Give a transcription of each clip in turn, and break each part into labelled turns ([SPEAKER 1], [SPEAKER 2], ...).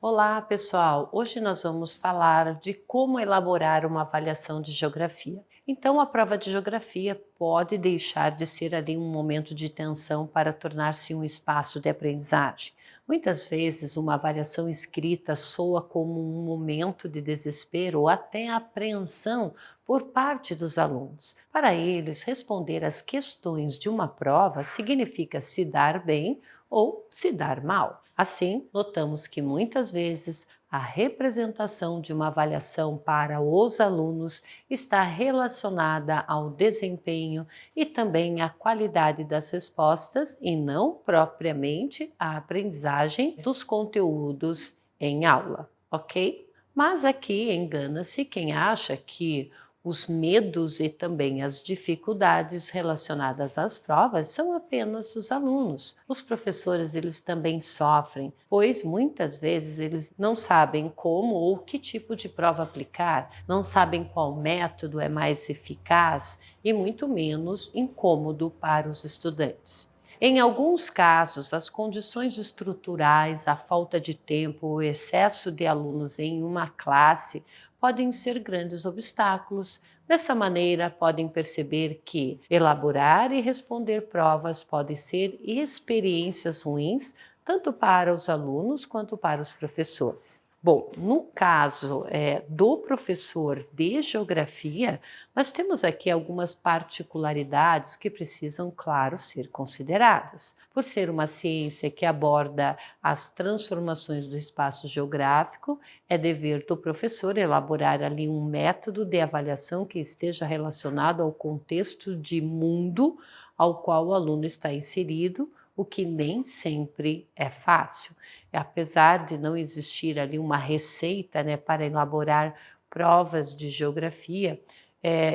[SPEAKER 1] Olá, pessoal! Hoje nós vamos falar de como elaborar uma avaliação de geografia. Então, a prova de geografia pode deixar de ser ali um momento de tensão para tornar-se um espaço de aprendizagem. Muitas vezes, uma avaliação escrita soa como um momento de desespero ou até apreensão por parte dos alunos. Para eles, responder às questões de uma prova significa se dar bem ou se dar mal. Assim, notamos que muitas vezes a representação de uma avaliação para os alunos está relacionada ao desempenho e também à qualidade das respostas e não propriamente à aprendizagem dos conteúdos em aula, ok? Mas aqui engana-se quem acha que os medos e também as dificuldades relacionadas às provas são apenas dos alunos. Os professores, eles também sofrem, pois muitas vezes eles não sabem como ou que tipo de prova aplicar, não sabem qual método é mais eficaz e muito menos incômodo para os estudantes. Em alguns casos, as condições estruturais, a falta de tempo, o excesso de alunos em uma classe podem ser grandes obstáculos. Dessa maneira, podem perceber que elaborar e responder provas podem ser experiências ruins, tanto para os alunos quanto para os professores. Bom, no caso do professor de geografia, nós temos aqui algumas particularidades que precisam, claro, ser consideradas. Por ser uma ciência que aborda as transformações do espaço geográfico, é dever do professor elaborar ali um método de avaliação que esteja relacionado ao contexto de mundo ao qual o aluno está inserido, o que nem sempre é fácil. Apesar de não existir ali uma receita, para elaborar provas de geografia,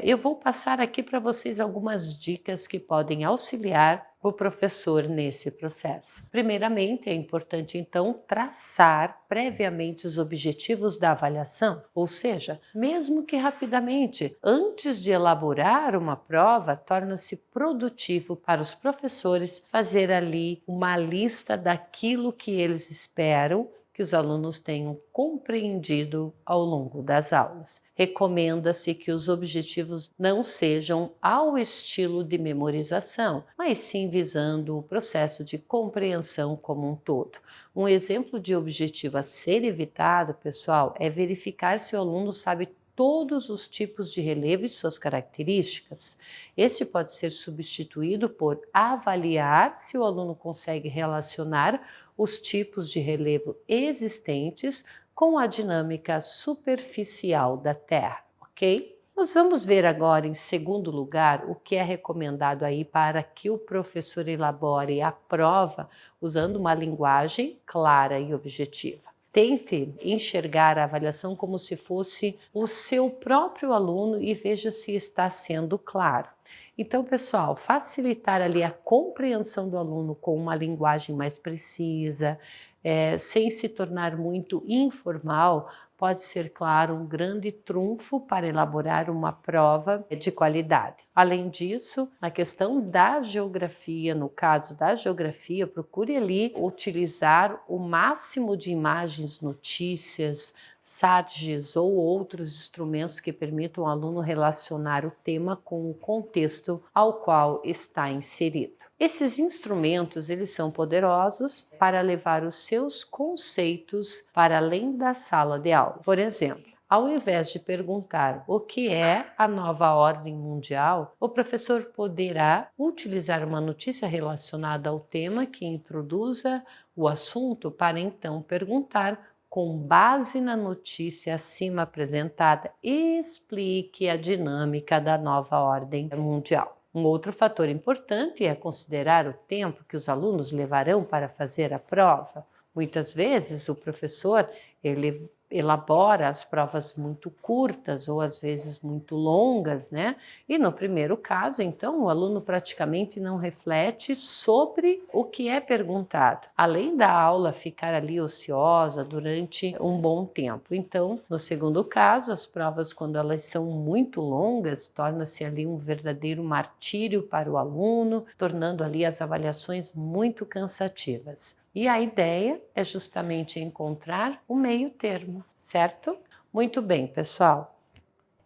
[SPEAKER 1] eu vou passar aqui para vocês algumas dicas que podem auxiliar o professor nesse processo. Primeiramente, é importante então traçar previamente os objetivos da avaliação, ou seja, mesmo que rapidamente, antes de elaborar uma prova, torna-se produtivo para os professores fazer ali uma lista daquilo que eles esperam que os alunos tenham compreendido ao longo das aulas. Recomenda-se que os objetivos não sejam ao estilo de memorização, mas sim visando o processo de compreensão como um todo. Um exemplo de objetivo a ser evitado, pessoal, é verificar se o aluno sabe todos os tipos de relevo e suas características. Esse pode ser substituído por avaliar se o aluno consegue relacionar os tipos de relevo existentes com a dinâmica superficial da Terra, ok? Nós vamos ver agora, em segundo lugar, o que é recomendado aí para que o professor elabore a prova usando uma linguagem clara e objetiva. Tente enxergar a avaliação como se fosse o seu próprio aluno e veja se está sendo claro. Então, pessoal, facilitar ali a compreensão do aluno com uma linguagem mais precisa, sem se tornar muito informal, pode ser, claro, um grande trunfo para elaborar uma prova de qualidade. Além disso, na questão da geografia, no caso da geografia, procure ali utilizar o máximo de imagens, notícias, SARGs ou outros instrumentos que permitam ao aluno relacionar o tema com o contexto ao qual está inserido. Esses instrumentos, eles são poderosos para levar os seus conceitos para além da sala de aula. Por exemplo, ao invés de perguntar o que é a nova ordem mundial, o professor poderá utilizar uma notícia relacionada ao tema que introduza o assunto para então perguntar, com base na notícia acima apresentada, explique a dinâmica da nova ordem mundial. Um outro fator importante é considerar o tempo que os alunos levarão para fazer a prova. Muitas vezes o professor ele elabora as provas muito curtas ou às vezes muito longas, né? E no primeiro caso, então, o aluno praticamente não reflete sobre o que é perguntado, além da aula ficar ali ociosa durante um bom tempo. Então, no segundo caso, as provas, quando elas são muito longas, torna-se ali um verdadeiro martírio para o aluno, tornando ali as avaliações muito cansativas. E a ideia é justamente encontrar o meio termo, certo? Muito bem, pessoal.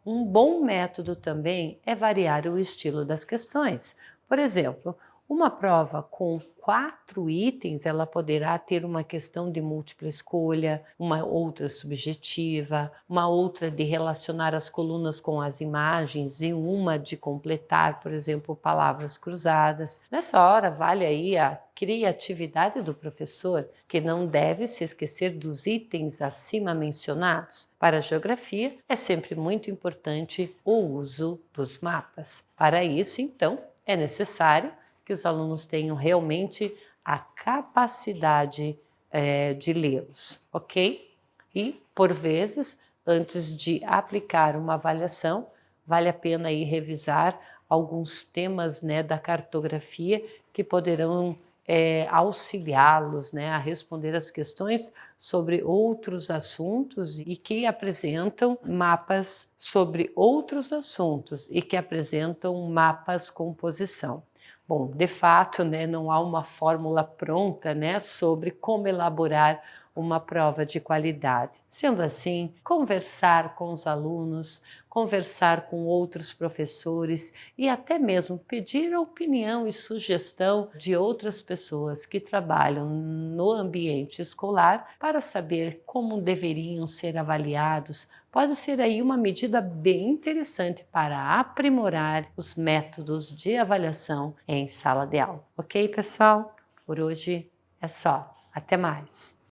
[SPEAKER 1] Um bom método também é variar o estilo das questões. Por exemplo, uma prova com 4 itens, ela poderá ter uma questão de múltipla escolha, uma outra subjetiva, uma outra de relacionar as colunas com as imagens e uma de completar, por exemplo, palavras cruzadas. Nessa hora, vale aí a criatividade do professor, que não deve se esquecer dos itens acima mencionados. Para a geografia, é sempre muito importante o uso dos mapas. Para isso, então, é necessário que os alunos tenham realmente a capacidade de lê-los, ok? E, por vezes, antes de aplicar uma avaliação, vale a pena aí revisar alguns temas, né, da cartografia que poderão auxiliá-los, né, a responder as questões sobre outros assuntos e que apresentam mapas sobre outros assuntos e que apresentam mapas com posição. Bom, de fato, né, não há uma fórmula pronta, né, sobre como elaborar uma prova de qualidade. Sendo assim, conversar com os alunos, conversar com outros professores e até mesmo pedir a opinião e sugestão de outras pessoas que trabalham no ambiente escolar para saber como deveriam ser avaliados pode ser aí uma medida bem interessante para aprimorar os métodos de avaliação em sala de aula. Ok, pessoal? Por hoje é só. Até mais!